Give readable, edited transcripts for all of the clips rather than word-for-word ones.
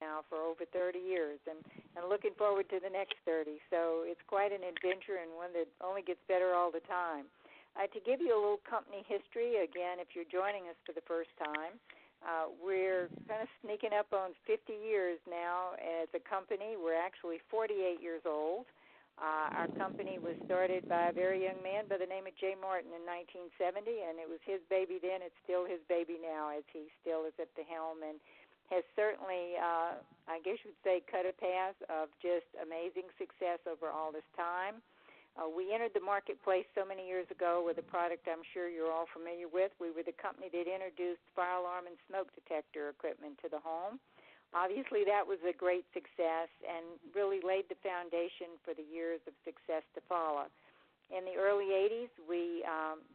now for over 30 years, and looking forward to the next 30. So it's quite an adventure and one that only gets better all the time. To give you a little company history, again, if you're joining us for the first time, we're kind of sneaking up on 50 years now as a company. We're actually 48 years old. Our company was started by a very young man by the name of Jay Martin in 1970, and it was his baby then. It's still his baby now, as he still is at the helm and has certainly, I guess you would say, cut a path of just amazing success over all this time. We entered the marketplace so many years ago with a product I'm sure you're all familiar with. We were the company that introduced fire alarm and smoke detector equipment to the home. Obviously, that was a great success and really laid the foundation for the years of success to follow. In the early 80s, we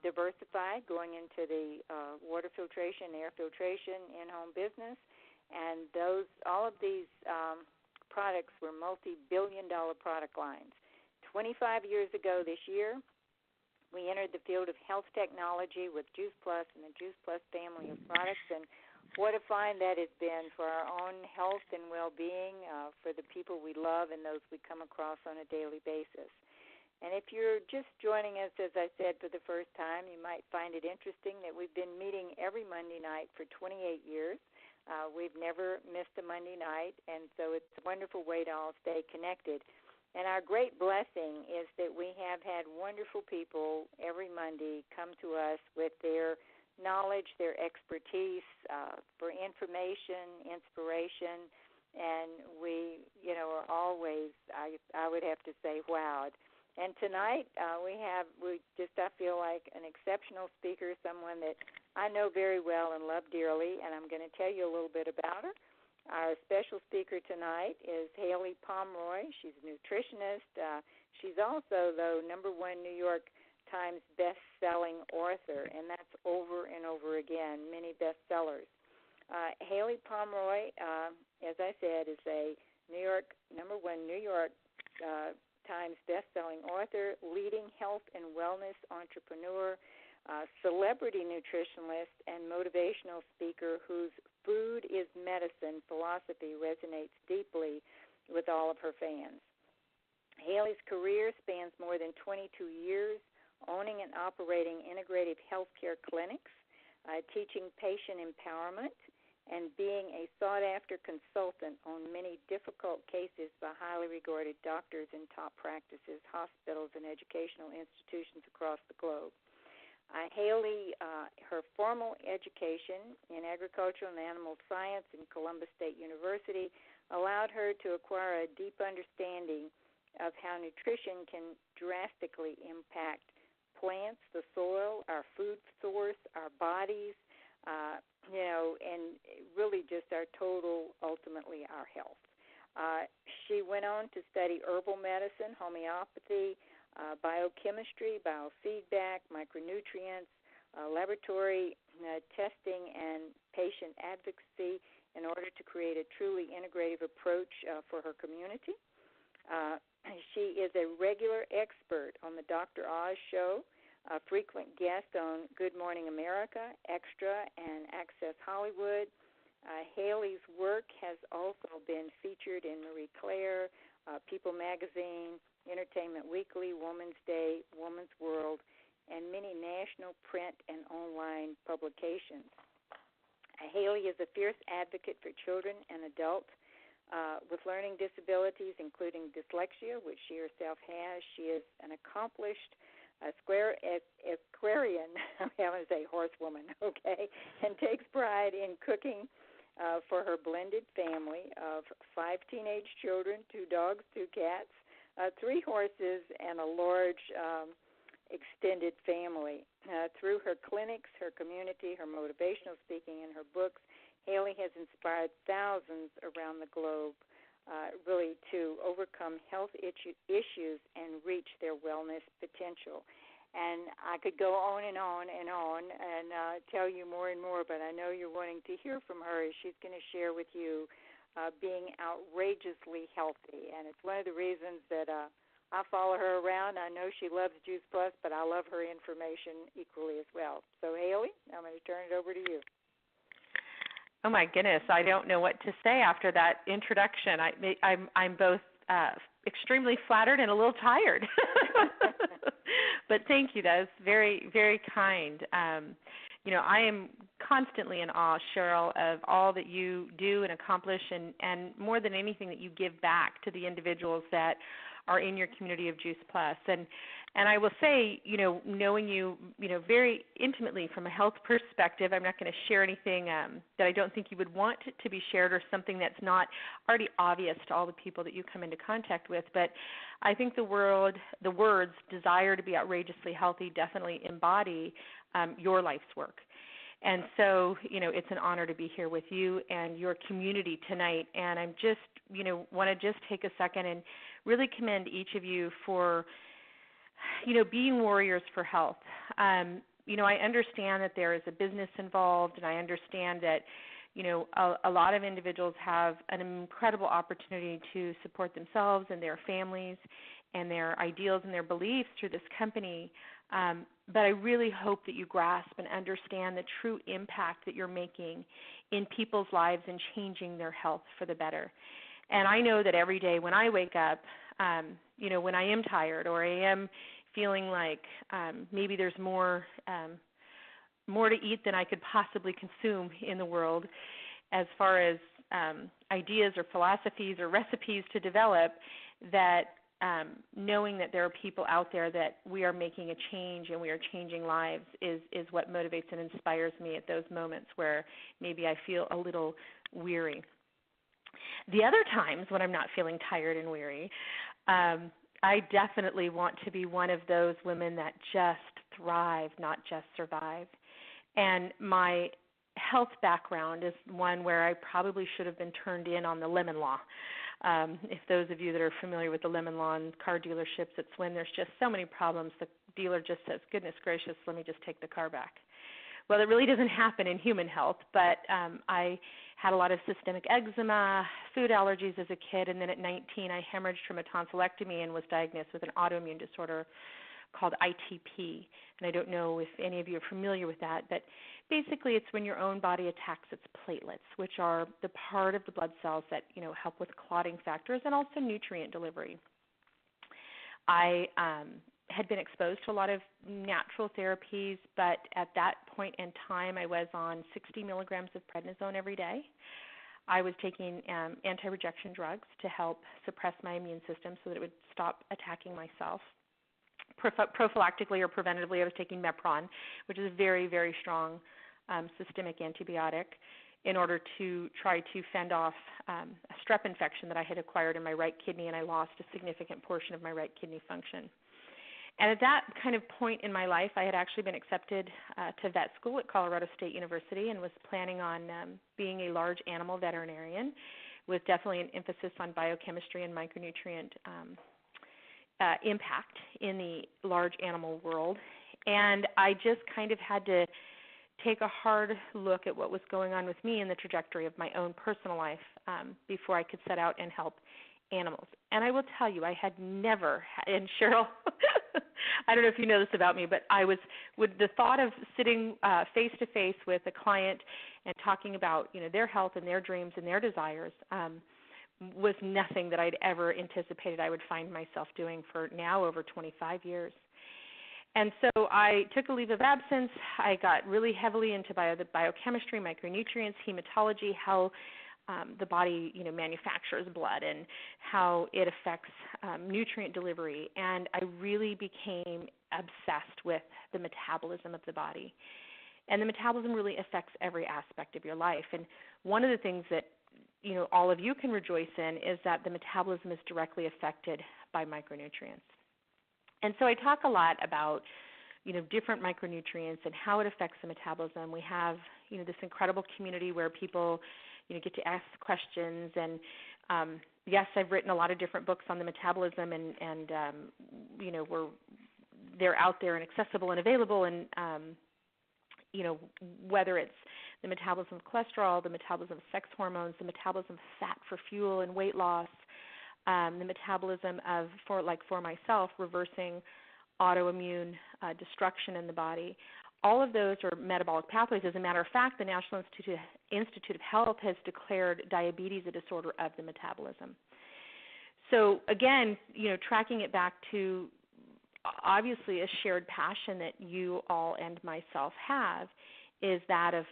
diversified, going into the water filtration, air filtration, in-home business, and all of these products were multi-billion-dollar product lines. 25 years ago this year, we entered the field of health technology with Juice Plus and the Juice Plus family of products, and what a find that has been for our own health and well-being, for the people we love and those we come across on a daily basis. And if you're just joining us, as I said, for the first time, you might find it interesting that we've been meeting every Monday night for 28 years. We've never missed a Monday night, and so it's a wonderful way to all stay connected. And our great blessing is that we have had wonderful people every Monday come to us with their knowledge, their expertise, for information, inspiration, and we, are always, I would have to say, wowed. And tonight I feel like an exceptional speaker, someone that I know very well and love dearly, and I'm going to tell you a little bit about her. Our special speaker tonight is Haylie Pomroy. She's a nutritionist. She's also, though, #1 New York Times best-selling author, and that's over and over again, many bestsellers. Haylie Pomroy, as I said, is a #1 New York Times best-selling author, leading health and wellness entrepreneur, celebrity nutritionist, and motivational speaker whose food is medicine philosophy resonates deeply with all of her fans. Haylie's career spans more than 22 years, owning and operating integrative healthcare clinics, teaching patient empowerment, and being a sought-after consultant on many difficult cases by highly regarded doctors in top practices, hospitals, and educational institutions across the globe. Haylie, her formal education in agricultural and animal science in Columbus State University allowed her to acquire a deep understanding of how nutrition can drastically impact plants, the soil, our food source, our bodies, and really just our total, ultimately, our health. She went on to study herbal medicine, homeopathy, biochemistry, biofeedback, micronutrients, laboratory testing, and patient advocacy in order to create a truly integrative approach for her community. She is a regular expert on the Dr. Oz show, a frequent guest on Good Morning America, Extra, and Access Hollywood. Haylie's work has also been featured in Marie Claire, People Magazine, Entertainment Weekly, Woman's Day, Woman's World, and many national print and online publications. Haylie is a fierce advocate for children and adults with learning disabilities, including dyslexia, which she herself has. She is an accomplished aquarian, I'm going to say horsewoman, okay, and takes pride in cooking for her blended family of 5 teenage children, 2 dogs, 2 cats, 3 horses, and a large extended family. Through her clinics, her community, her motivational speaking, and her books, Haylie has inspired thousands around the globe really to overcome health issues and reach their wellness potential. And I could go on and on and on and tell you more and more, but I know you're wanting to hear from her as she's going to share with you being outrageously healthy. And it's one of the reasons that I follow her around. I know she loves Juice Plus, but I love her information equally as well. So, Haylie, I'm going to turn it over to you. Oh my goodness, I don't know what to say after that introduction. I'm both extremely flattered and a little tired. But thank you. That is very, very kind. I am constantly in awe, Cheryl, of all that you do and accomplish, and more than anything that you give back to the individuals that are in your community of Juice Plus. And I will say, knowing you, very intimately from a health perspective, I'm not going to share anything that I don't think you would want to be shared or something that's not already obvious to all the people that you come into contact with. But I think the words desire to be outrageously healthy definitely embody your life's work. And so, it's an honor to be here with you and your community tonight. And I'm just, want to just take a second and really commend each of you for being warriors for health. I understand that there is a business involved, and I understand that, a lot of individuals have an incredible opportunity to support themselves and their families and their ideals and their beliefs through this company. But I really hope that you grasp and understand the true impact that you're making in people's lives and changing their health for the better. And I know that every day when I wake up, when I am tired or I am feeling like maybe there's more to eat than I could possibly consume in the world as far as ideas or philosophies or recipes to develop, that knowing that there are people out there that we are making a change and we are changing lives is what motivates and inspires me at those moments where maybe I feel a little weary. The other times when I'm not feeling tired and weary, I definitely want to be one of those women that just thrive, not just survive. And my health background is one where I probably should have been turned in on the lemon law. If those of you that are familiar with the lemon law in car dealerships, it's when there's just so many problems, the dealer just says, goodness gracious, let me just take the car back. Well, it really doesn't happen in human health, but I had a lot of systemic eczema, food allergies as a kid, and then at 19 I hemorrhaged from a tonsillectomy and was diagnosed with an autoimmune disorder called ITP. And I don't know if any of you are familiar with that, but basically it's when your own body attacks its platelets, which are the part of the blood cells that help with clotting factors and also nutrient delivery. I had been exposed to a lot of natural therapies, but at that point in time I was on 60 milligrams of prednisone every day. I was taking anti-rejection drugs to help suppress my immune system so that it would stop attacking myself. Prophylactically or preventatively, I was taking Mepron, which is a very, very strong systemic antibiotic, in order to try to fend off a strep infection that I had acquired in my right kidney, and I lost a significant portion of my right kidney function. And at that kind of point in my life, I had actually been accepted to vet school at Colorado State University and was planning on being a large animal veterinarian, with definitely an emphasis on biochemistry and micronutrient impact in the large animal world. And I just kind of had to take a hard look at what was going on with me in the trajectory of my own personal life before I could set out and help animals. And I will tell you, I had never, and Cheryl, I don't know if you know this about me, but I was, with the thought of sitting face-to-face with a client and talking about, their health and their dreams and their desires, was nothing that I'd ever anticipated I would find myself doing for now over 25 years. And so I took a leave of absence. I got really heavily into the biochemistry, micronutrients, hematology, how the body, manufactures blood and how it affects nutrient delivery. And I really became obsessed with the metabolism of the body. And the metabolism really affects every aspect of your life. And one of the things that, all of you can rejoice in is that the metabolism is directly affected by micronutrients. And so I talk a lot about, different micronutrients and how it affects the metabolism. We have, this incredible community where people, get to ask questions. And yes, I've written a lot of different books on the metabolism, and they're out there and accessible and available. And whether it's the metabolism of cholesterol, the metabolism of sex hormones, the metabolism of fat for fuel and weight loss, the metabolism of, for myself, reversing autoimmune destruction in the body. all of those are metabolic pathways. As a matter of fact, the National Institute of Health has declared diabetes a disorder of the metabolism. So again, tracking it back to obviously a shared passion that you all and myself have is that of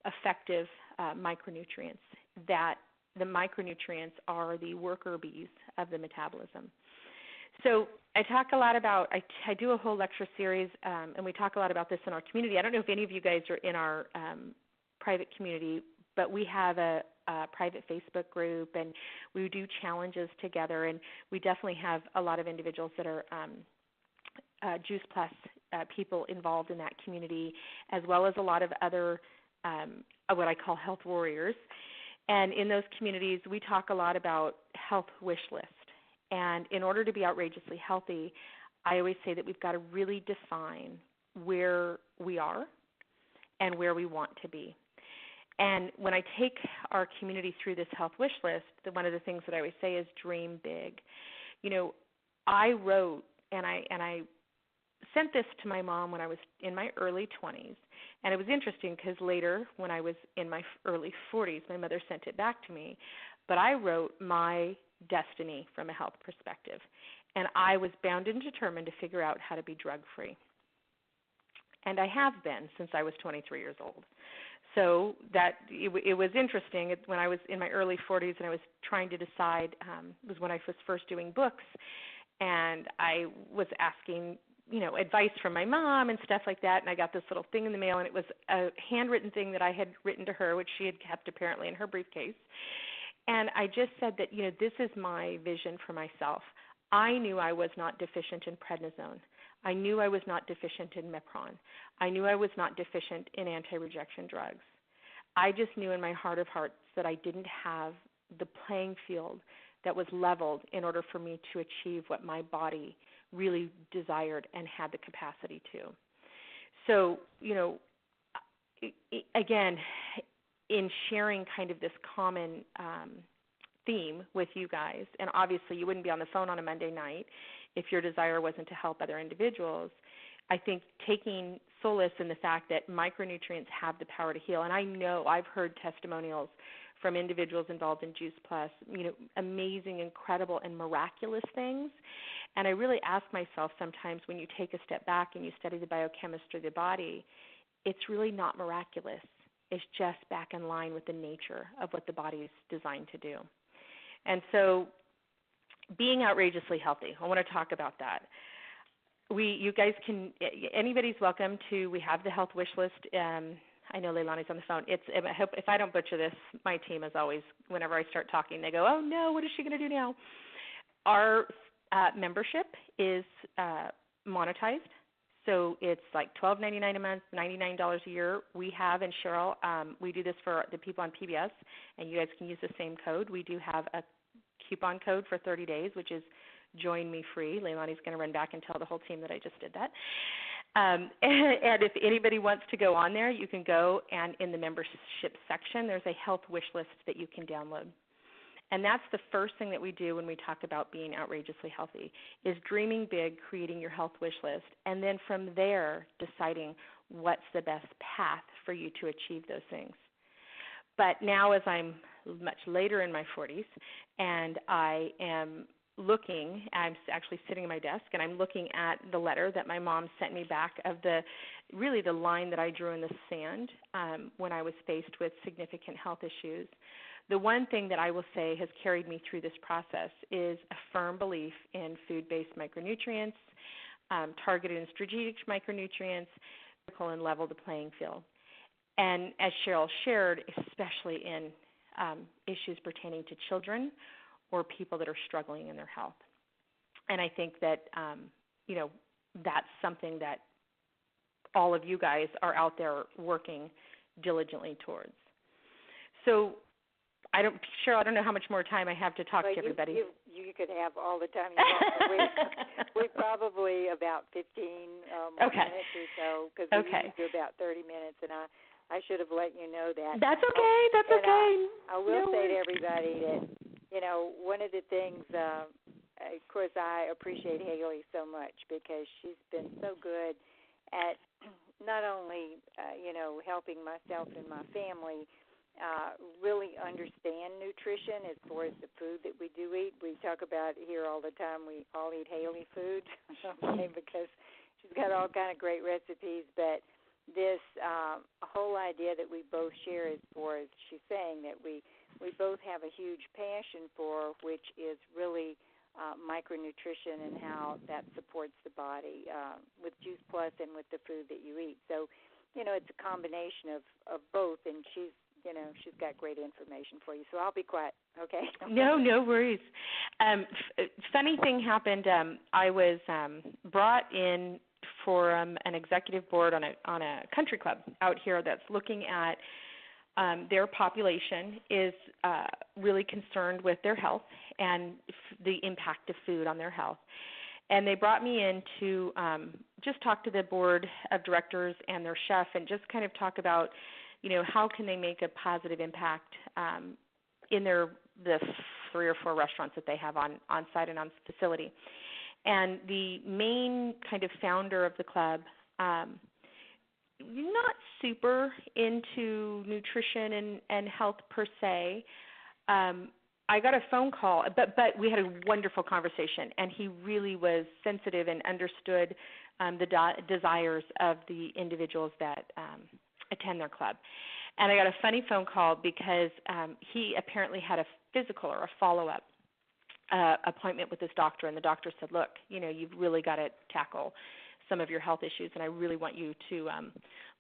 effective micronutrients, that the micronutrients are the worker bees of the metabolism. So I talk a lot about, I do a whole lecture series, and we talk a lot about this in our community. I don't know if any of you guys are in our private community, but we have a private Facebook group, and we do challenges together, and we definitely have a lot of individuals that are Juice Plus people involved in that community, as well as a lot of other what I call health warriors. And in those communities, we talk a lot about health wish list. And in order to be outrageously healthy, I always say that we've got to really define where we are and where we want to be. And when I take our community through this health wish list, one of the things that I always say is dream big. I wrote and I sent this to my mom when I was in my early 20s. And it was interesting because later, when I was in my early 40s, my mother sent it back to me. But I wrote my destiny from a health perspective. And I was bound and determined to figure out how to be drug-free. And I have been since I was 23 years old. So that it was interesting when I was in my early 40s and I was trying to decide, it was when I was first doing books, and I was asking advice from my mom and stuff like that, and I got this little thing in the mail, and it was a handwritten thing that I had written to her, which she had kept apparently in her briefcase. And I just said that, this is my vision for myself. I knew I was not deficient in prednisone. I knew I was not deficient in Mepron. I knew I was not deficient in anti-rejection drugs. I just knew in my heart of hearts that I didn't have the playing field that was leveled in order for me to achieve what my body really desired and had the capacity to. So, again, in sharing kind of this common theme with you guys, and obviously you wouldn't be on the phone on a Monday night if your desire wasn't to help other individuals, I think taking solace in the fact that micronutrients have the power to heal. And I know I've heard testimonials from individuals involved in Juice Plus, amazing, incredible, and miraculous things. And I really ask myself sometimes, when you take a step back and you study the biochemistry of the body, it's really not miraculous. It's just back in line with the nature of what the body is designed to do. And so being outrageously healthy, I want to talk about that. You guys can, anybody's welcome to, we have the health wish list. I know Leilani's on the phone. I hope if I don't butcher this, my team is always, whenever I start talking, they go, oh no, what is she going to do now? Our membership is monetized. So it's like $12.99 a month, $99 a year. We have, and Cheryl, we do this for the people on PBS, and you guys can use the same code. We do have a coupon code for 30 days, which is Join Me Free. Leilani's going to run back and tell the whole team that I just did that. And if anybody wants to go on there, you can go, and in the membership section, there's a health wish list that you can download. And that's the first thing that we do when we talk about being outrageously healthy, is dreaming big, creating your health wish list, and then from there deciding what's the best path for you to achieve those things. But now, as I'm much later in my 40s, and I am I'm actually sitting at my desk, and I'm looking at the letter that my mom sent me back of the line that I drew in the sand when I was faced with significant health issues. The one thing that I will say has carried me through this process is a firm belief in food-based micronutrients, targeted and strategic micronutrients, and level the playing field. And as Cheryl shared, especially in issues pertaining to children or people that are struggling in their health. And I think that, that's something that all of you guys are out there working diligently towards. So Cheryl, I don't know how much more time I have to talk to everybody. You could have all the time you want. we probably about 15 more minutes or so, because we usually do about 30 minutes, and I should have let you know that. That's okay. That's okay. I will say to everybody that, one of the things, of course, I appreciate Haylie so much, because she's been so good at not only helping myself and my family really understand nutrition as far as the food that we do eat. We talk about here all the time. We all eat Haylie food, okay, because she's got all kind of great recipes. But this whole idea that we both share as far as she's saying that we both have a huge passion for, which is really micronutrition and how that supports the body with Juice Plus and with the food that you eat. So, it's a combination of both, and she's got great information for you. So I'll be quiet, okay? No worries. Funny thing happened. I was brought in for an executive board on a country club out here that's looking at their population is really concerned with their health and the impact of food on their health. And they brought me in to just talk to the board of directors and their chef and just kind of talk about, how can they make a positive impact in the 3 or 4 restaurants that they have on site and on facility. And the main kind of founder of the club, not super into nutrition and health per se. I got a phone call, but we had a wonderful conversation, and he really was sensitive and understood the desires of the individuals that attend their club. And I got a funny phone call because he apparently had a physical or a follow-up appointment with his doctor, and the doctor said, look, you've really got to tackle some of your health issues, and I really want you to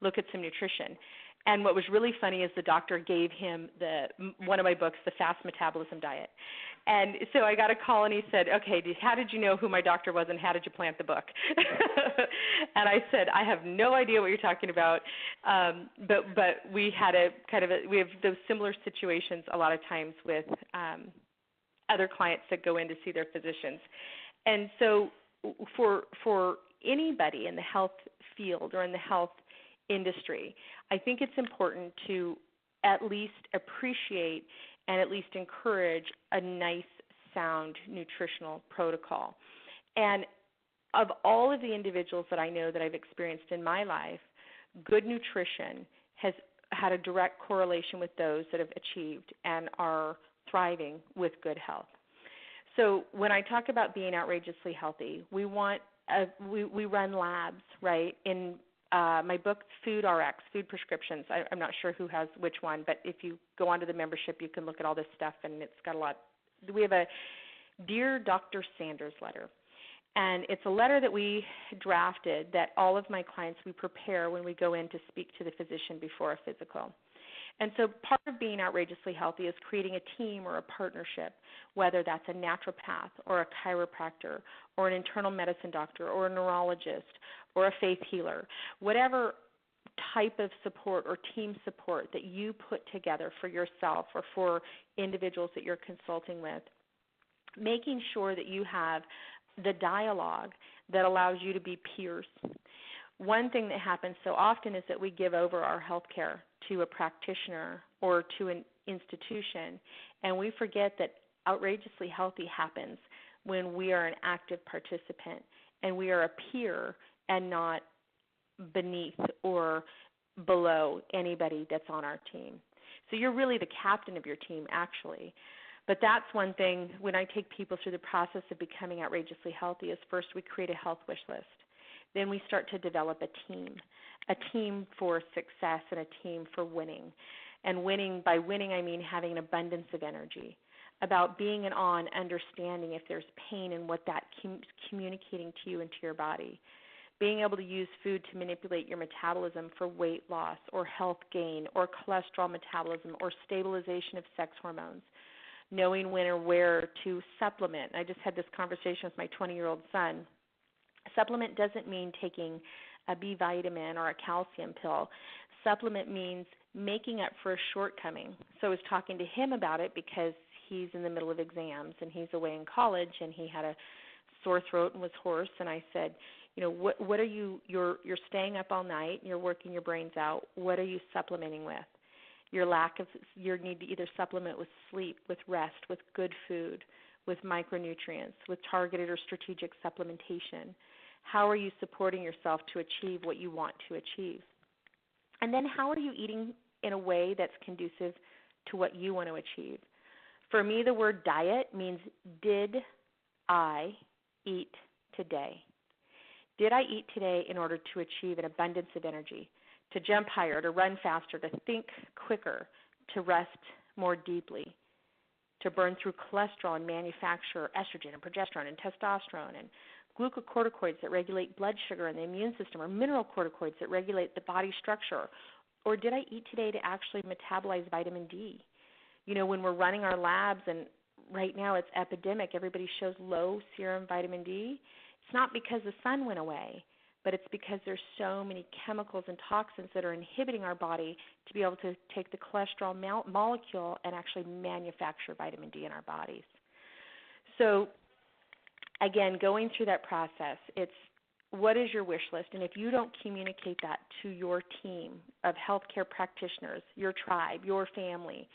look at some nutrition. And what was really funny is the doctor gave him one of my books, The Fast Metabolism Diet. And so I got a call, and he said, okay, how did you know who my doctor was, and how did you plant the book? And I said, I have no idea what you're talking about, but we had we have those similar situations a lot of times with other clients that go in to see their physicians. And so for anybody in the health field or in the health industry, I think it's important to at least appreciate and at least encourage a nice, sound nutritional protocol. And of all of the individuals that I know that I've experienced in my life, good nutrition has had a direct correlation with those that have achieved and are thriving with good health. So when I talk about being outrageously healthy, we run labs, right? In my book, Food RX, Food Prescriptions, I'm not sure who has which one, but if you go onto the membership, you can look at all this stuff, and it's got a lot. We have a Dear Dr. Sanders letter, and it's a letter that we drafted that all of my clients, we prepare when we go in to speak to the physician before a physical. And so part of being outrageously healthy is creating a team or a partnership, whether that's a naturopath or a chiropractor or an internal medicine doctor or a neurologist or a faith healer, whatever type of support or team support that you put together for yourself or for individuals that you're consulting with, making sure that you have the dialogue that allows you to be peers. One thing that happens so often is that we give over our health care to a practitioner or to an institution, and we forget that outrageously healthy happens when we are an active participant and we are a peer and not beneath or below anybody that's on our team. So you're really the captain of your team, actually. But that's one thing when I take people through the process of becoming outrageously healthy is first we create a health wish list. Then we start to develop a team for success and a team for winning. And by winning I mean having an abundance of energy, about being in awe and understanding if there's pain and what that's communicating to you and to your body. Being able to use food to manipulate your metabolism for weight loss or health gain or cholesterol metabolism or stabilization of sex hormones. Knowing when or where to supplement. I just had this conversation with my 20-year-old son. Supplement doesn't mean taking a B vitamin or a calcium pill. Supplement means making up for a shortcoming. So I was talking to him about it because he's in the middle of exams and he's away in college and he had a sore throat and was hoarse. And I said, what are you're staying up all night, you're working your brains out. What are you supplementing with? Your need to either supplement with sleep, with rest, with good food, with micronutrients, with targeted or strategic supplementation. How are you supporting yourself to achieve what you want to achieve? And then how are you eating in a way that's conducive to what you want to achieve? For me, the word diet means, did I eat today? Did I eat today in order to achieve an abundance of energy, to jump higher, to run faster, to think quicker, to rest more deeply, to burn through cholesterol and manufacture estrogen and progesterone and testosterone and glucocorticoids that regulate blood sugar and the immune system, or mineral corticoids that regulate the body structure? Or did I eat today to actually metabolize vitamin D? You know, when we're running our labs, and right now it's epidemic, everybody shows low serum vitamin D. It's not because the sun went away, but it's because there's so many chemicals and toxins that are inhibiting our body to be able to take the cholesterol molecule and actually manufacture vitamin D in our bodies. So again, going through that process, it's what is your wish list? And if you don't communicate that to your team of healthcare practitioners, your tribe, your family,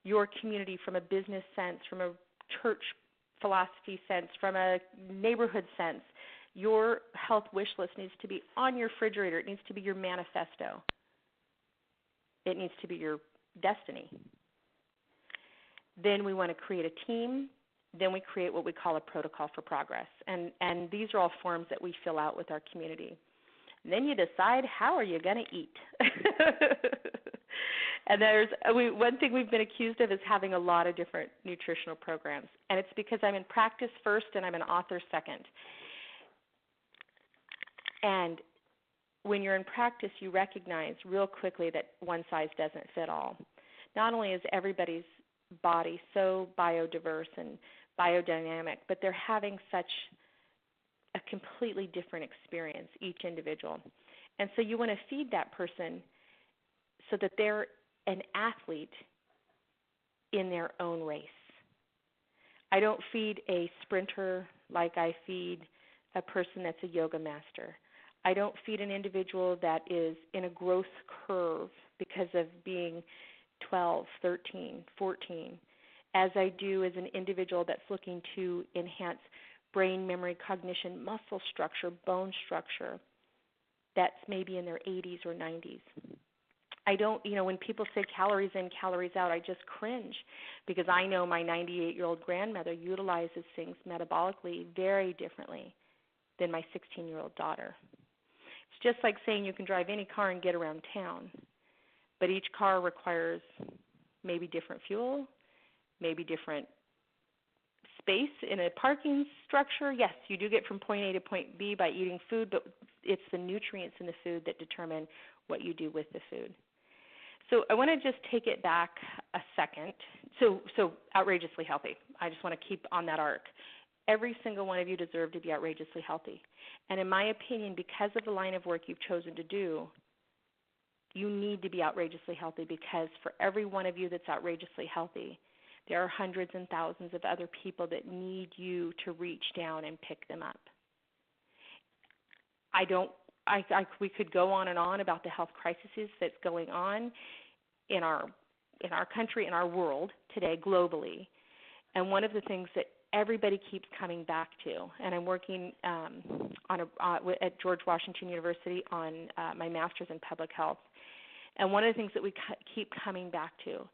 your community, from a business sense, from a church philosophy sense, from a neighborhood sense, your health wish list needs to be on your refrigerator. It needs to be your manifesto. It needs to be your destiny. Then we want to create a team. Then we create what we call a protocol for progress. And these are all forms that we fill out with our community. And then you decide, how are you going to eat? And one thing we've been accused of is having a lot of different nutritional programs. And it's because I'm in practice first and I'm an author second. And when you're in practice, you recognize real quickly that one size doesn't fit all. Not only is everybody's body so biodiverse and biodynamic, but they're having such a completely different experience, each individual. And so you want to feed that person so that they're an athlete in their own race. I don't feed a sprinter like I feed a person that's a yoga master. I don't feed an individual that is in a growth curve because of being 12, 13, 14, as I do as an individual that's looking to enhance brain memory, cognition, muscle structure, bone structure, that's maybe in their 80s or 90s. I don't, when people say calories in, calories out, I just cringe because I know my 98-year-old grandmother utilizes things metabolically very differently than my 16-year-old daughter. It's just like saying you can drive any car and get around town, but each car requires maybe different fuel, maybe different space in a parking structure. Yes, you do get from point A to point B by eating food, but it's the nutrients in the food that determine what you do with the food. So I want to just take it back a second. So outrageously healthy. I just want to keep on that arc. Every single one of you deserve to be outrageously healthy. And in my opinion, because of the line of work you've chosen to do, you need to be outrageously healthy, because for every one of you that's outrageously healthy, there are hundreds and thousands of other people that need you to reach down and pick them up. We could go on and on about the health crises that's going on in our country, in our world today, globally. And one of the things that everybody keeps coming back to, and I'm working at George Washington University on my master's in public health, and one of the things that we keep coming back to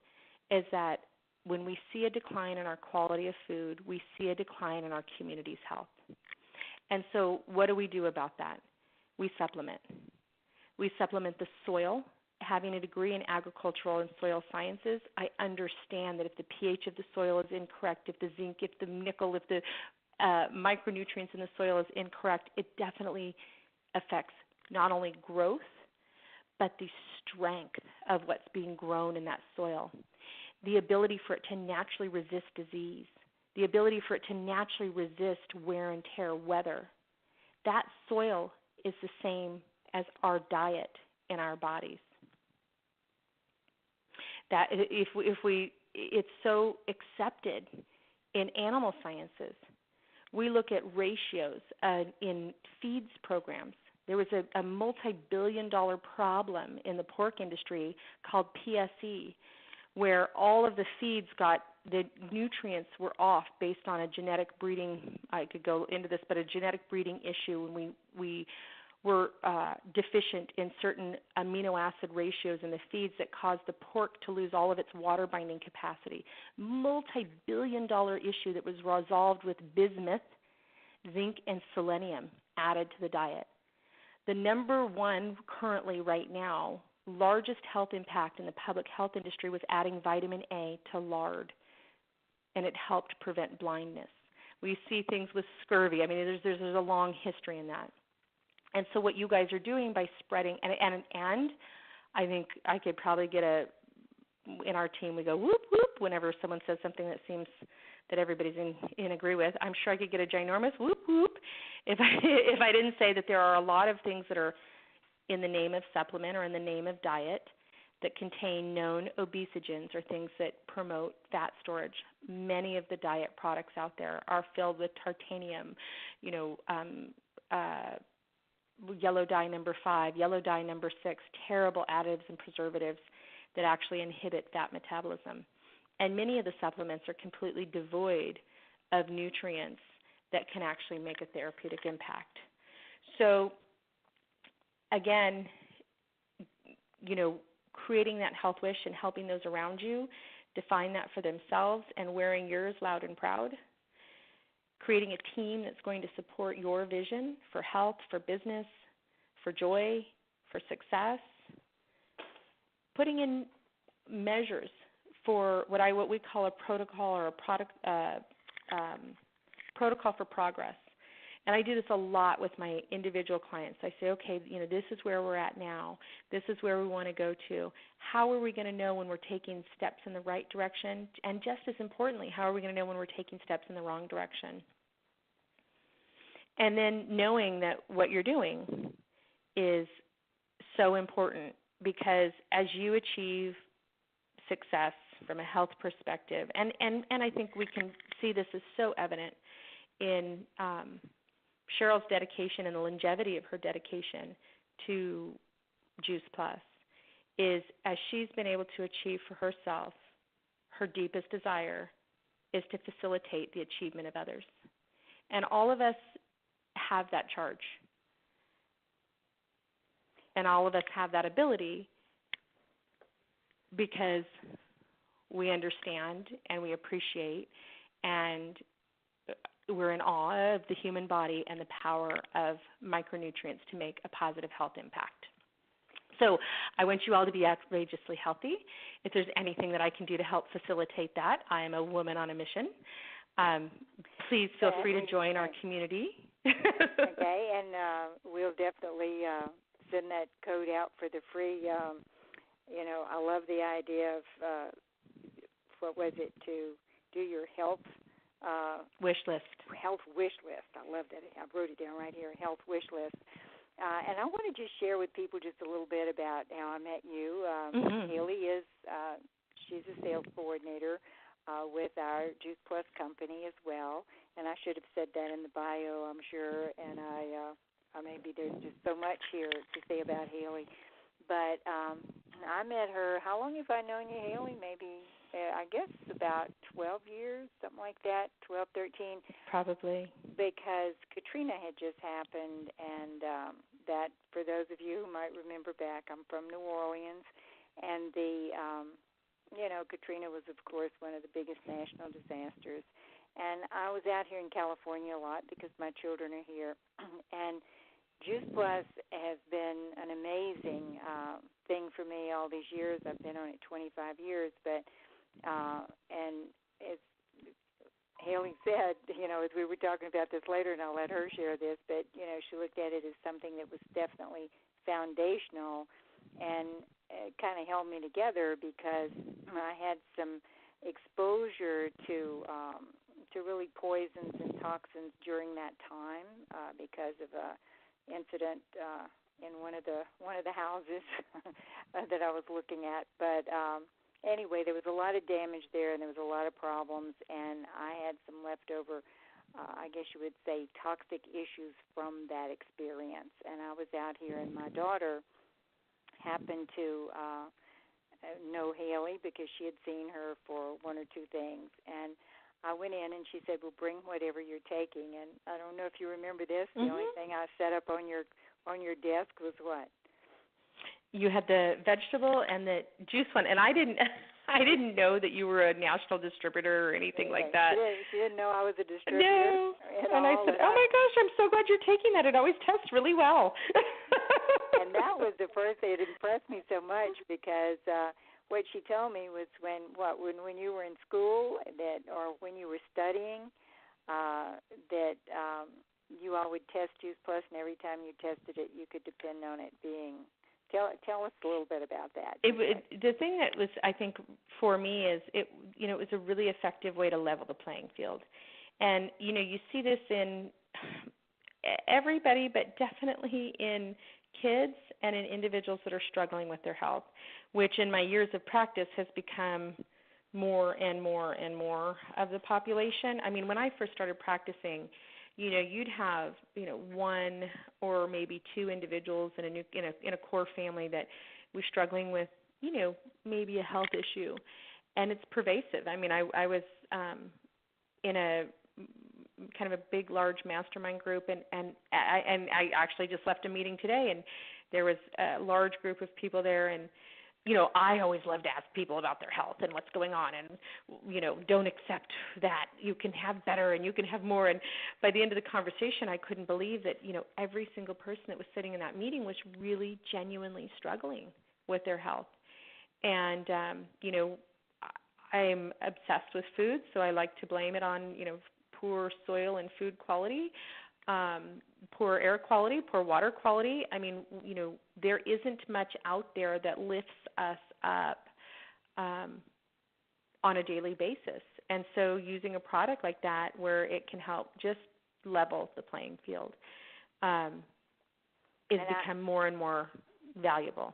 is that when we see a decline in our quality of food, we see a decline in our community's health. And so what do we do about that? We supplement. We supplement the soil. Having a degree in agricultural and soil sciences, I understand that if the pH of the soil is incorrect, if the zinc, if the nickel, if the micronutrients in the soil is incorrect, it definitely affects not only growth, but the strength of what's being grown in that soil, the ability for it to naturally resist disease, the ability for it to naturally resist wear and tear, weather. That soil is the same as our diet in our bodies. That it's so accepted in animal sciences. We look at ratios in feeds programs. There was a multi-billion-dollar problem in the pork industry called PSE, where all of the feeds got the nutrients were off based on a genetic breeding. I could go into this, but a genetic breeding issue, and we were deficient in certain amino acid ratios in the feeds that caused the pork to lose all of its water binding capacity. Multi-billion-dollar issue that was resolved with bismuth, zinc, and selenium added to the diet. The number one currently right now, largest health impact in the public health industry was adding vitamin A to lard, and it helped prevent blindness. We see things with scurvy. I mean, there's a long history in that. And so what you guys are doing by spreading, and I think I could probably get in our team, we go whoop, whoop, whenever someone says something that seems that everybody's in agree with. I'm sure I could get a ginormous whoop, whoop if I didn't say that there are a lot of things that are in the name of supplement or in the name of diet that contain known obesogens or things that promote fat storage. Many of the diet products out there are filled with tartanium, yellow dye number 5, yellow dye number 6, terrible additives and preservatives that actually inhibit fat metabolism. And many of the supplements are completely devoid of nutrients that can actually make a therapeutic impact. So, again, creating that health wish and helping those around you define that for themselves and wearing yours loud and proud. Creating a team that's going to support your vision for health, for business, for joy, for success. Putting in measures for what we call a protocol or protocol for progress. And I do this a lot with my individual clients. I say, okay, this is where we're at now. This is where we want to go to. How are we going to know when we're taking steps in the right direction? And just as importantly, how are we going to know when we're taking steps in the wrong direction? And then knowing that what you're doing is so important, because as you achieve success from a health perspective, and I think we can see this as so evident in Cheryl's dedication and the longevity of her dedication to Juice Plus, is as she's been able to achieve for herself, her deepest desire is to facilitate the achievement of others. And all of us have that charge. And all of us have that ability because we understand and we appreciate and we're in awe of the human body and the power of micronutrients to make a positive health impact. So I want you all to be outrageously healthy. If there's anything that I can do to help facilitate that, I am a woman on a mission. Please feel free to join our community. Okay, and we'll definitely send that code out for the free. I love the idea of, to do your health wish list. Health wish list. I love that. I wrote it down right here, health wish list. And I want to just share with people just a little bit about how I met you. Haylie is, she's a sales coordinator with our Juice Plus company as well. And I should have said that in the bio, I'm sure. And maybe there's just so much here to say about Haylie. But I met her, how long have I known you, Haylie? Maybe, I guess about 12 years, something like that, 12, 13. Probably. Because Katrina had just happened, and that, for those of you who might remember back, I'm from New Orleans, and Katrina was, of course, one of the biggest national disasters. And I was out here in California a lot because my children are here. And Juice Plus has been an amazing thing for me all these years. I've been on it 25 years, but and as Haylie said, as we were talking about this later, and I'll let her share this, but she looked at it as something that was definitely foundational, and it kind of held me together because I had some exposure to really poisons and toxins during that time because of a incident in one of the houses that I was looking at. But anyway, there was a lot of damage there, and there was a lot of problems, and I had some leftover, I guess you would say, toxic issues from that experience. And I was out here, and my daughter happened to know Haylie because she had seen her for one or two things. And I went in and she said, well, bring whatever you're taking. And I don't know if you remember this. The only thing I set up on your desk was what? You had the vegetable and the juice one, and I didn't know that you were a national distributor or anything like that. She didn't know I was a distributor. No. And I said, oh my gosh, I'm so glad you're taking that. It always tests really well. And that was the first thing. It impressed me so much because what she told me was when you were in school or when you were studying that you all would test Juice Plus, and every time you tested it, you could depend on it being. Tell us a little bit about that. The thing that was, I think, for me is it was a really effective way to level the playing field. And, you see this in everybody, but definitely in kids and in individuals that are struggling with their health, which in my years of practice has become more and more and more of the population. I mean, when I first started practicing, you'd have, one or maybe two individuals in a core family that was struggling with, maybe a health issue, and it's pervasive. I mean, I was in a kind of a big, large mastermind group, and I actually just left a meeting today, and there was a large group of people there, and I always love to ask people about their health and what's going on, and, don't accept that. You can have better and you can have more. And by the end of the conversation, I couldn't believe that, every single person that was sitting in that meeting was really genuinely struggling with their health. And, I'm obsessed with food, so I like to blame it on, poor soil and food quality, poor air quality, poor water quality. I mean, there isn't much out there that lifts us up on a daily basis. And so using a product like that where it can help just level the playing field is become more and more valuable.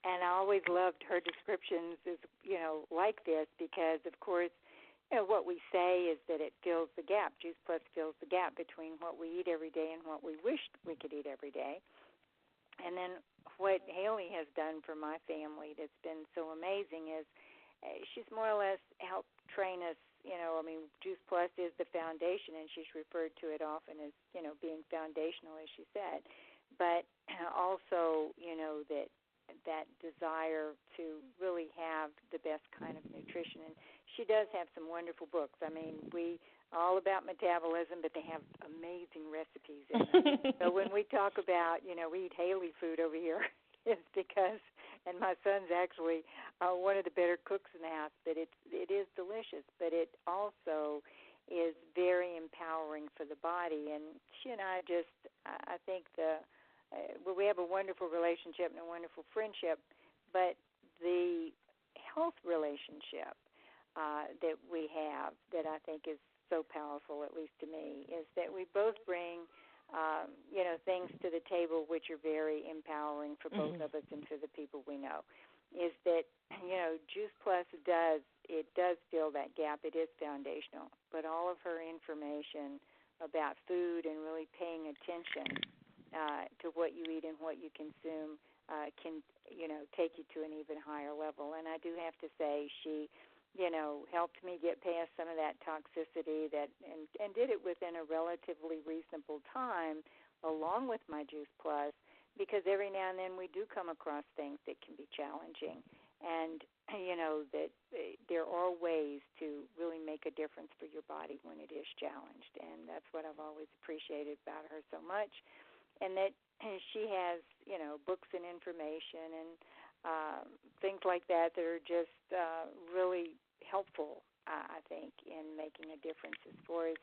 And I always loved her descriptions like this because, of course, what we say is that it fills the gap. Juice Plus fills the gap between what we eat every day and what we wished we could eat every day. And then what Haylie has done for my family that's been so amazing is she's more or less helped train us. Juice Plus is the foundation, and she's referred to it often as, being foundational, as she said. But also, that desire to really have the best kind of nutrition. And she does have some wonderful books. I mean, we all about metabolism, but they have amazing recipes in them. So when we talk about, we eat Haylie food over here, it's because, and my son's actually one of the better cooks in the house, but it is delicious, but it also is very empowering for the body. And she and I think we have a wonderful relationship and a wonderful friendship, but the health relationship that we have that I think is so powerful, at least to me, is that we both bring, things to the table which are very empowering for both of us and for the people we know, is that, Juice Plus does fill that gap. It is foundational, but all of her information about food and really paying attention to what you eat and what you consume can, take you to an even higher level. And I do have to say she, helped me get past some of that toxicity and did it within a relatively reasonable time along with my Juice Plus, because every now and then we do come across things that can be challenging. And, that there are ways to really make a difference for your body when it is challenged. And that's what I've always appreciated about her so much. And that she has, books and information and things like that that are just really helpful, I think, in making a difference as far as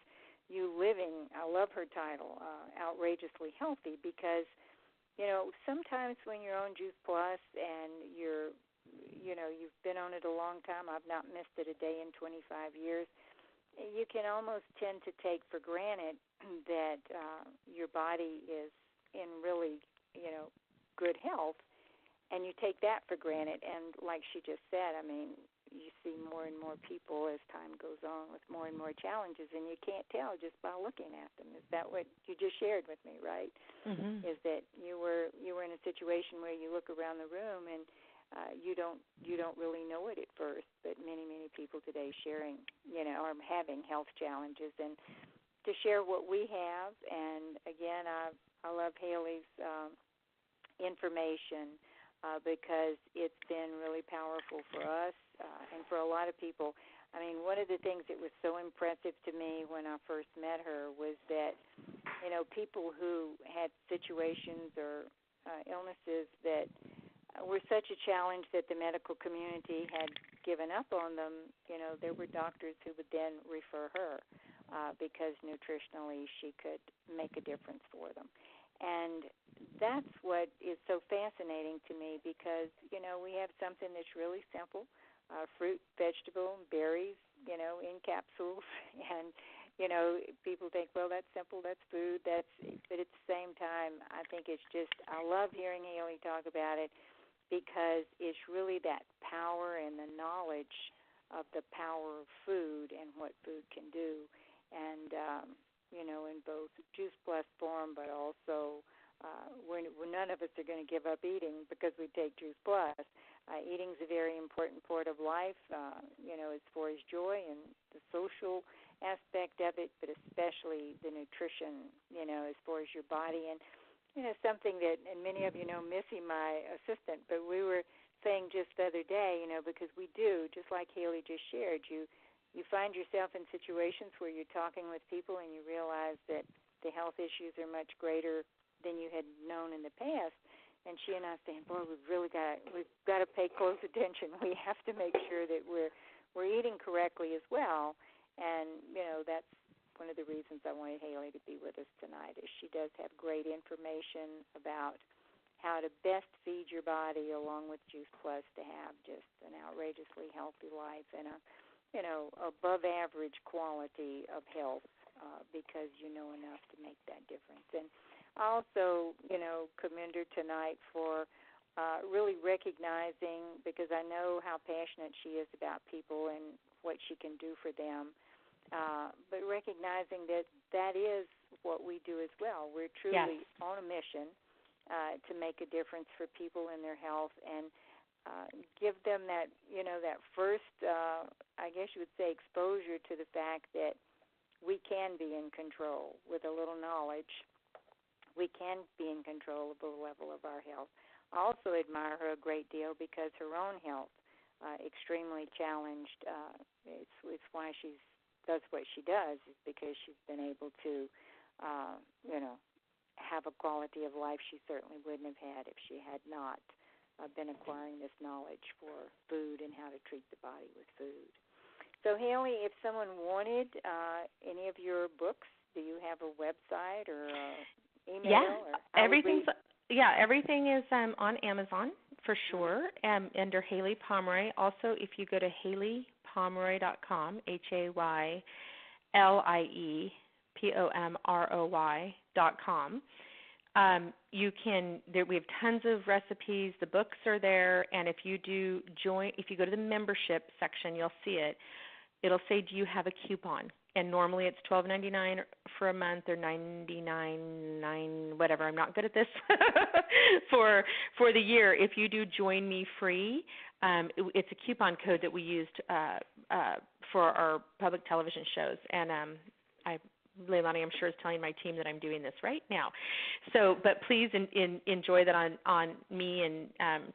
you living. I love her title, Outrageously Healthy, because, sometimes when you're on Juice Plus and you've been on it a long time, I've not missed it a day in 25 years, you can almost tend to take for granted that your body is in really, good health, and you take that for granted. And like she just said, I mean, you see more and more people as time goes on with more and more challenges, and you can't tell just by looking at them. Is that what you just shared with me, right? Is that you were in a situation where you look around the room and you don't really know it at first, but many people today sharing, or having health challenges, and to share what we have. And again, I love Haylie's information because it's been really powerful for us and for a lot of people. I mean, one of the things that was so impressive to me when I first met her was that, people who had situations or illnesses that were such a challenge that the medical community had given up on them, there were doctors who would then refer her because nutritionally she could make a difference for them. And that's what is so fascinating to me because, we have something that's really simple, fruit, vegetable, berries, in capsules. And, people think, well, that's simple, that's food, but at the same time, I think it's just, I love hearing Haylie talk about it because it's really that power and the knowledge of the power of food and what food can do. And, in both Juice Plus form, but also when none of us are going to give up eating because we take Juice Plus. Eating is a very important part of life, as far as joy and the social aspect of it, but especially the nutrition, as far as your body. And, something that, and many of you know Missy, my assistant, but we were saying just the other day, because we do, just like Haylie just shared, you find yourself in situations where you're talking with people and you realize that the health issues are much greater than you had known in the past. And she and I saying, boy, we've got to pay close attention. We have to make sure that we're eating correctly as well. And, that's one of the reasons I wanted Haylie to be with us tonight, is she does have great information about how to best feed your body along with Juice Plus to have just an outrageously healthy life and a above average quality of health because you know enough to make that difference. And I also, commend her tonight for really recognizing, because I know how passionate she is about people and what she can do for them, but recognizing that is what we do as well. We're truly on a mission to make a difference for people in their health and give them that, that first, I guess you would say, exposure to the fact that we can be in control with a little knowledge. We can be in control of the level of our health. I also admire her a great deal because her own health extremely challenged. It's why she does what she does, is because she's been able to, have a quality of life she certainly wouldn't have had if she had not been acquiring this knowledge for food and how to treat the body with food. So, Haylie, if someone wanted any of your books, do you have a website or email? Yeah, everything is on Amazon for sure, under Haylie Pomroy. Also, if you go to HayliePomroy.com, HayliePomroy.com, you can. We have tons of recipes. The books are there, and if you go to the membership section, you'll see it. It'll say, "Do you have a coupon?" And normally it's $12.99 for a month or $99.9, whatever. I'm not good at this for the year. If you do join me free, it's a coupon code that we used for our public television shows. And Leilani, I'm sure, is telling my team that I'm doing this right now. So, but please enjoy that on me and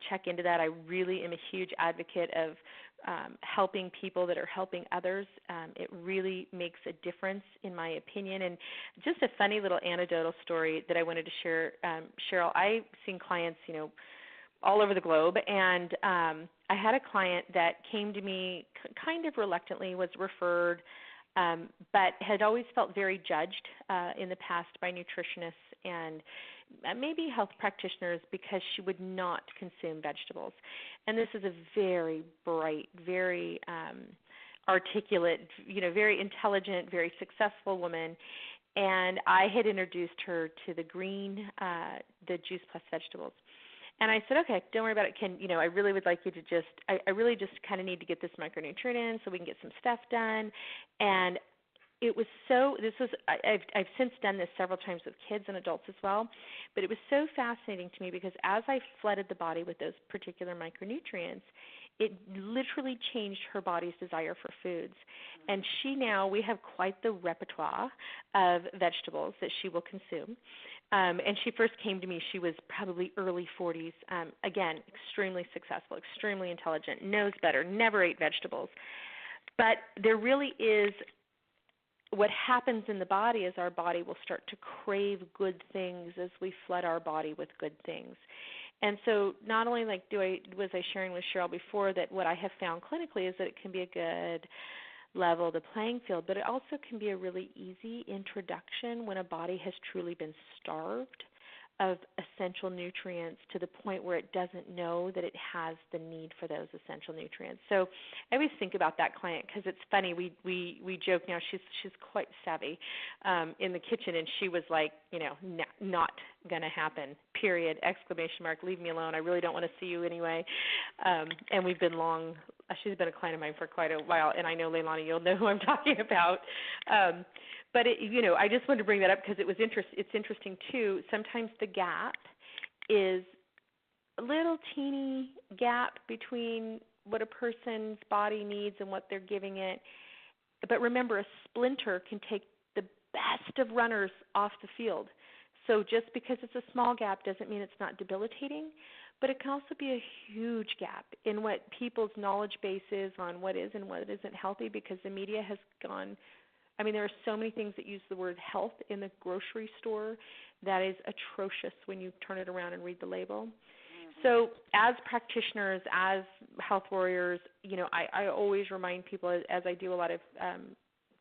check into that. I really am a huge advocate of helping people that are helping others. It really makes a difference, in my opinion. And just a funny little anecdotal story that I wanted to share, Cheryl. I've seen clients, all over the globe, and I had a client that came to me kind of reluctantly, was referred, but had always felt very judged in the past by nutritionists and maybe health practitioners because she would not consume vegetables. And this is a very bright, very articulate, very intelligent, very successful woman. And I had introduced her to the Juice Plus vegetables. And I said, okay, don't worry about it. I really would like you to I really just kind of need to get this micronutrient in so we can get some stuff done. And it was I've since done this several times with kids and adults as well, but it was so fascinating to me because as I flooded the body with those particular micronutrients, it literally changed her body's desire for foods. And we have quite the repertoire of vegetables that she will consume. And she first came to me, she was probably early 40s. Again, extremely successful, extremely intelligent, knows better, never ate vegetables. But there really is, what happens in the body is our body will start to crave good things as we flood our body with good things. And so not only was I sharing with Cheryl before that what I have found clinically is that it can be a good level the playing field, but it also can be a really easy introduction when a body has truly been starved of essential nutrients to the point where it doesn't know that it has the need for those essential nutrients. So I always think about that client because it's funny. We joke now. She's quite savvy in the kitchen, and she was like, not going to happen. Period. Exclamation mark. Leave me alone. I really don't want to see you anyway. And we've been long. She's been a client of mine for quite a while, and I know, Leilani, you'll know who I'm talking about. But I just wanted to bring that up because it's interesting too. Sometimes the gap is a little teeny gap between what a person's body needs and what they're giving it. But remember, a splinter can take the best of runners off the field. So just because it's a small gap doesn't mean it's not debilitating, but it can also be a huge gap in what people's knowledge base is on what is and what isn't healthy, because the media has gone. There are so many things that use the word health in the grocery store that is atrocious when you turn it around and read the label. Mm-hmm. So as practitioners, as health warriors, I always remind people, as I do a lot of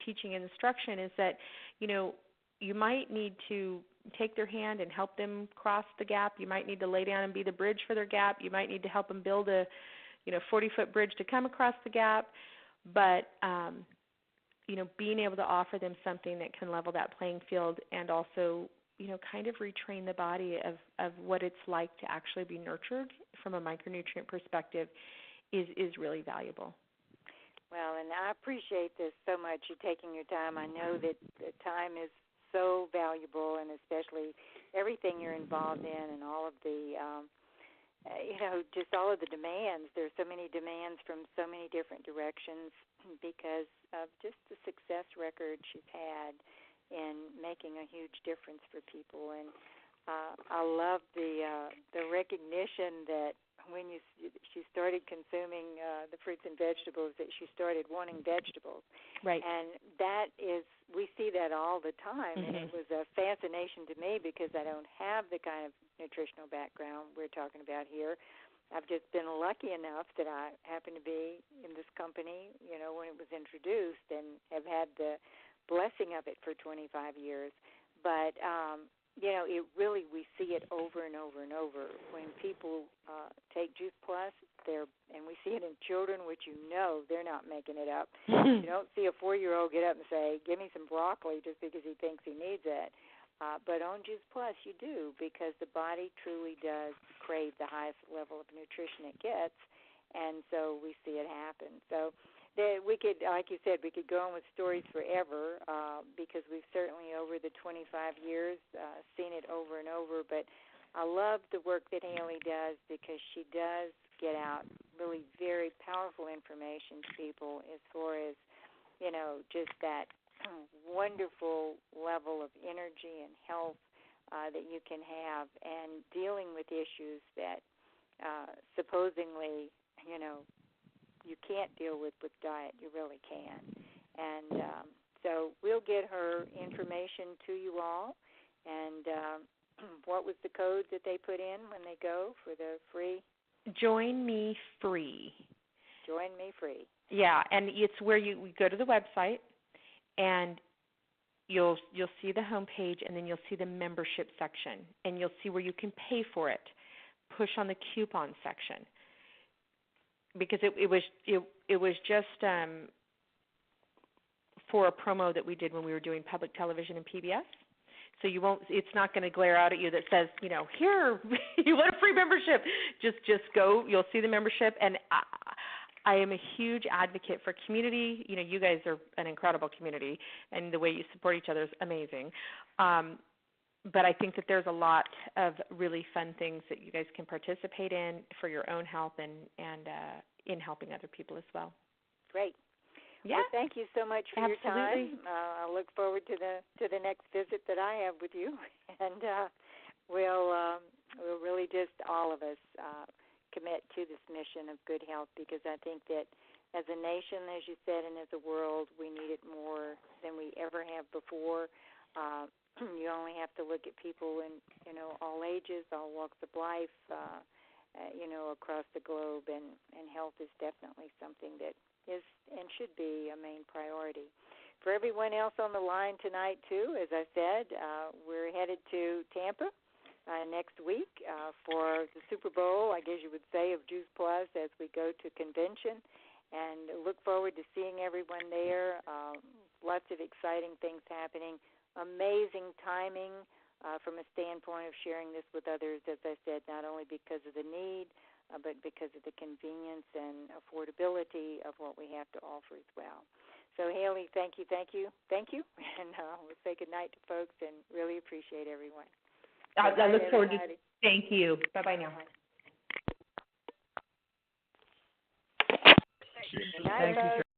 teaching and instruction, is that, you might need to take their hand and help them cross the gap. You might need to lay down and be the bridge for their gap. You might need to help them build a 40-foot bridge to come across the gap. But being able to offer them something that can level that playing field and also, kind of retrain the body of what it's like to actually be nurtured from a micronutrient perspective is really valuable. Well, and I appreciate this so much, you taking your time. I know that the time is so valuable, and especially everything you're involved in and all of the just all of the demands. There's so many demands from so many different directions because of just the success record she's had in making a huge difference for people. And I love the recognition that when she started consuming the fruits and vegetables, that she started wanting vegetables. Right. And that is, we see that all the time. Mm-hmm. And it was a fascination to me because I don't have the kind of nutritional background we're talking about here. I've just been lucky enough that I happen to be in this company, when it was introduced, and have had the blessing of it for 25 years. But it really, we see it over and over and over. When people take Juice Plus, and we see it in children, which they're not making it up. You don't see a 4-year-old get up and say, give me some broccoli just because he thinks he needs it. But on Juice Plus, you do, because the body truly does crave the highest level of nutrition it gets, and so we see it happen. So we could, like you said, we could go on with stories forever because we've certainly, over the 25 years, seen it over and over. But I love the work that Haylie does because she does get out really very powerful information to people as far as, just that wonderful level of energy and health that you can have, and dealing with issues that supposedly, you can't deal with diet. You really can. And so we'll get her information to you all. And what was the code that they put in when they go for the free? Join Me Free. Join Me Free. Yeah, and it's where you go to the website, and you'll see the homepage, and then you'll see the membership section, and you'll see where you can pay for it. Push on the coupon section, because it was just for a promo that we did when we were doing public television and PBS. So it's not going to glare out at you that says, here, you want a free membership. Just go. You'll see the membership, and I am a huge advocate for community. You know, you guys are an incredible community, and the way you support each other is amazing. But I think that there's a lot of really fun things that you guys can participate in for your own health and in helping other people as well. Great. Yeah. Well, thank you so much for Absolutely. your time. I look forward to the next visit that I have with you, and we'll really just all of us commit to this mission of good health, because I think that as a nation, as you said, and as a world, we need it more than we ever have before. You only have to look at people in, all ages, all walks of life, across the globe, and health is definitely something that is and should be a main priority. For everyone else on the line tonight, too, as I said, we're headed to Tampa next week for the Super Bowl, I guess you would say, of Juice Plus as we go to convention, and look forward to seeing everyone there. Lots of exciting things happening. Amazing timing from a standpoint of sharing this with others, as I said, not only because of the need, but because of the convenience and affordability of what we have to offer as well. So, Haylie, thank you, and we'll say good night to folks and really appreciate everyone. I look forward to it. Thank you. Bye-bye now. Good night, folks.